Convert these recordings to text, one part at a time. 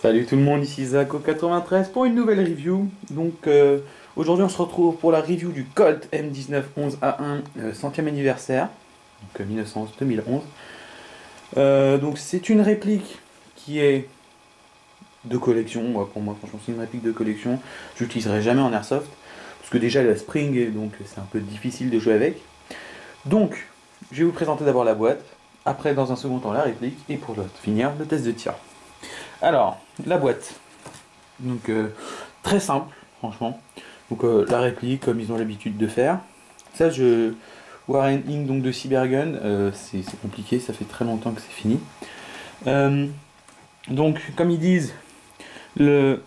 Salut tout le monde, ici Zako93 pour une nouvelle review. Donc aujourd'hui on se retrouve pour la review du Colt M1911A1 centième anniversaire, donc 1911-2011. Donc c'est une réplique qui est de collection. Pour moi franchement c'est une réplique de collection. Je l'utiliserai jamais en airsoft parce que déjà elle a spring et donc c'est un peu difficile de jouer avec. Donc je vais vous présenter d'abord la boîte, après dans un second temps la réplique et pour finir le test de tir. Alors, la boîte. Donc, très simple, franchement. Donc, la réplique, comme ils ont l'habitude de faire. Ça, Warren Inc. Donc de Cybergun, c'est compliqué, ça fait très longtemps que c'est fini. Donc, comme ils disent, la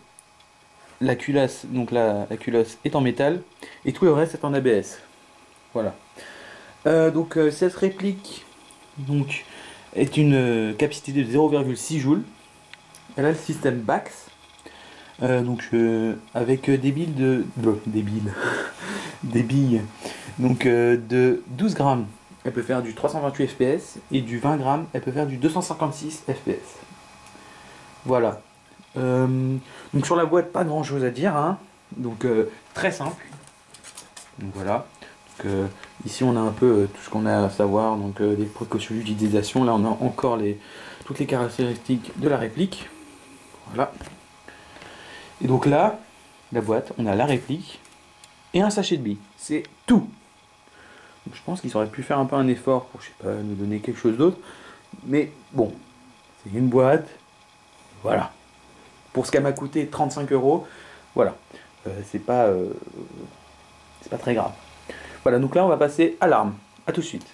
culasse, donc la culasse est en métal et tout le reste est en ABS. Voilà. Donc, cette réplique donc, est une capacité de 0,6 joules. Elle a le système BAX, avec des billes des billes donc, de 12 grammes. Elle peut faire du 328 fps et du 20 grammes, elle peut faire du 256 fps. Voilà. Donc sur la boîte, pas grand chose à dire, hein. Donc très simple. Donc voilà. Donc, ici on a un peu tout ce qu'on a à savoir, donc des précautions d'utilisation. Là on a encore toutes les caractéristiques de la réplique. Voilà. Et donc là, la boîte, on a la réplique et un sachet de billes. C'est tout. Donc je pense qu'ils auraient pu faire un peu un effort pour, je sais pas, nous donner quelque chose d'autre. Mais bon, c'est une boîte. Voilà. Pour ce qu'elle m'a coûté 35 €, voilà. C'est pas très grave. Voilà, donc là on va passer à l'arme. A tout de suite.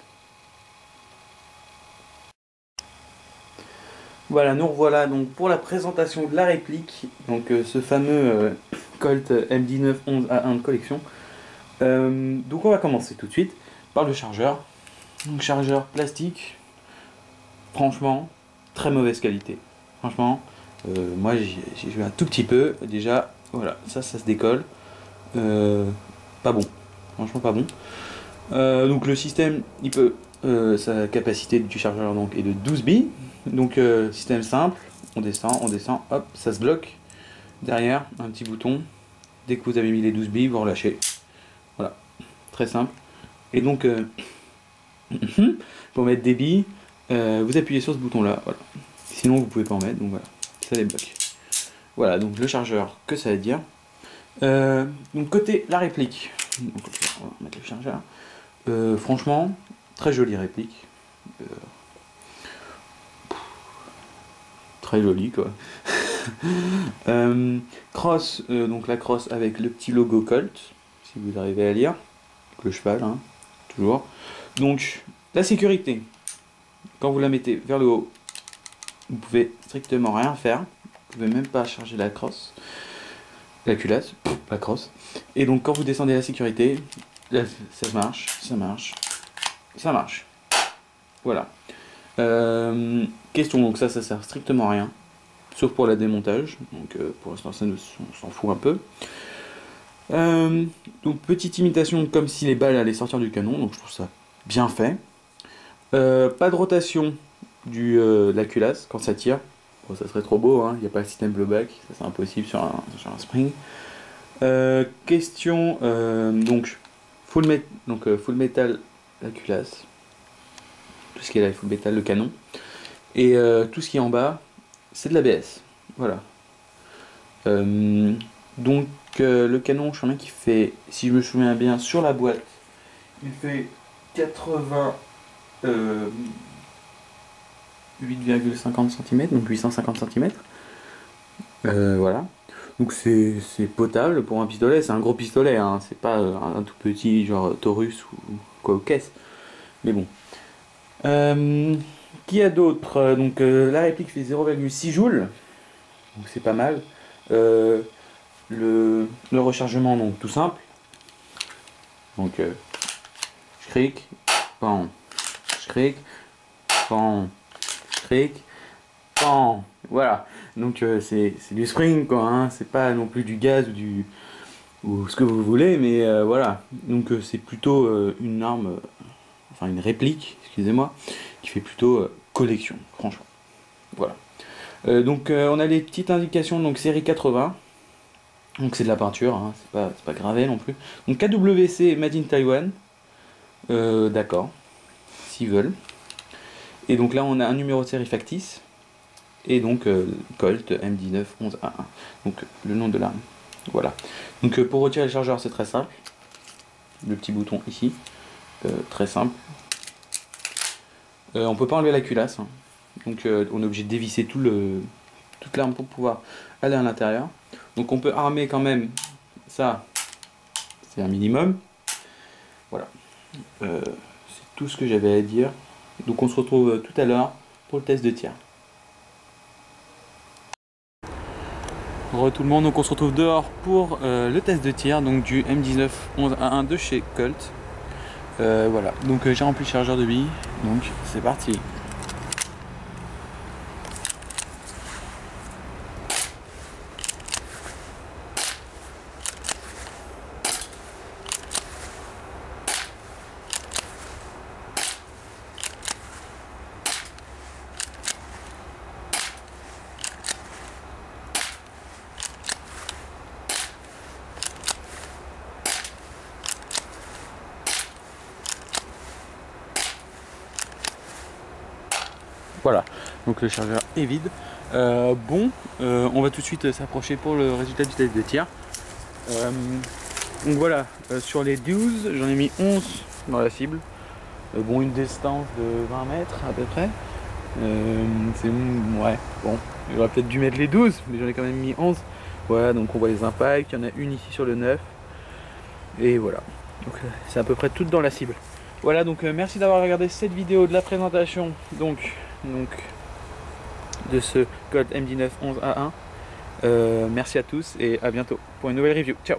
Voilà, nous revoilà donc pour la présentation de la réplique, donc ce fameux Colt M1911A1 de collection. Donc on va commencer tout de suite par le chargeur. Donc chargeur plastique, franchement, très mauvaise qualité. Franchement, moi j'ai joué un tout petit peu, déjà, voilà, ça se décolle. Pas bon, franchement pas bon. Donc le système, sa capacité du chargeur donc, est de 12 billes. Donc système simple, on descend, hop, ça se bloque. Derrière, un petit bouton. Dès que vous avez mis les 12 billes, vous relâchez. Voilà, très simple. Et donc, pour mettre des billes, vous appuyez sur ce bouton-là. Voilà. Sinon, vous pouvez pas en mettre, donc voilà, ça les bloque. Voilà, donc le chargeur, que ça veut dire. Donc côté la réplique, donc, on va mettre le chargeur. Franchement, très jolie réplique. Très jolie quoi. Cross, donc la crosse avec le petit logo Colt, si vous arrivez à lire. Donc le cheval, hein, toujours. Donc la sécurité, quand vous la mettez vers le haut, vous pouvez strictement rien faire. Vous pouvez même pas charger la crosse, la culasse, la crosse. Et donc quand vous descendez la sécurité, là, ça marche, ça marche, ça marche. Voilà. Question, donc ça sert strictement à rien, sauf pour la démontage, donc pour l'instant ça on s'en fout un peu. Donc petite imitation comme si les balles allaient sortir du canon, donc je trouve ça bien fait. Pas de rotation de la culasse quand ça tire, bon, ça serait trop beau, hein. Il n'y a pas le système blowback, ça c'est impossible sur un spring. Question, donc full metal la culasse, tout ce qui est là, full metal le canon. Et tout ce qui est en bas, c'est de l'ABS. Voilà. Donc le canon, je crois bien qu'il fait, si je me souviens bien, sur la boîte, il fait 8,50 cm, donc 850 cm. Voilà. Donc c'est potable pour un pistolet, c'est un gros pistolet, hein. C'est pas un tout petit genre Taurus ou quoi aux caisses. Mais bon. Qui a d'autre? Donc la réplique fait 0,6 joules, donc c'est pas mal. Le rechargement, donc tout simple. Donc je clique, pan, je clique, pan, je clique, pan. Voilà. Donc c'est du spring quoi, hein. C'est pas non plus du gaz ou ce que vous voulez, mais voilà. Donc c'est plutôt une arme, enfin une réplique, excusez-moi, qui fait plutôt collection, franchement. Voilà. On a les petites indications, donc série 80. Donc c'est de la peinture, hein, c'est pas gravé non plus. Donc KWC Made in Taiwan. D'accord, s'ils veulent. Et donc là on a un numéro de série factice. Et donc Colt M19 11A1. Donc le nom de l'arme. Voilà. Donc pour retirer le chargeur c'est très simple. Le petit bouton ici. Très simple. On peut pas enlever la culasse. Hein. Donc on est obligé de dévisser toute l'arme pour pouvoir aller à l'intérieur. Donc on peut armer quand même ça. C'est un minimum. Voilà. C'est tout ce que j'avais à dire. Donc on se retrouve tout à l'heure pour le test de tir. Re tout le monde, donc on se retrouve dehors pour le test de tir donc du M19 11A1 de chez Colt. Voilà, donc j'ai rempli le chargeur de billes, donc c'est parti. Voilà, donc le chargeur est vide. On va tout de suite s'approcher pour le résultat du test de tir. Donc voilà, sur les 12, j'en ai mis 11 dans la cible. Une distance de 20 mètres à peu près. Ouais, bon, j'aurais peut-être dû mettre les 12, mais j'en ai quand même mis 11. Voilà, donc on voit les impacts, il y en a une ici sur le 9. Et voilà, donc c'est à peu près tout dans la cible. Voilà, donc merci d'avoir regardé cette vidéo de la présentation donc de ce Colt M19 11A1. Merci à tous et à bientôt pour une nouvelle review. Ciao.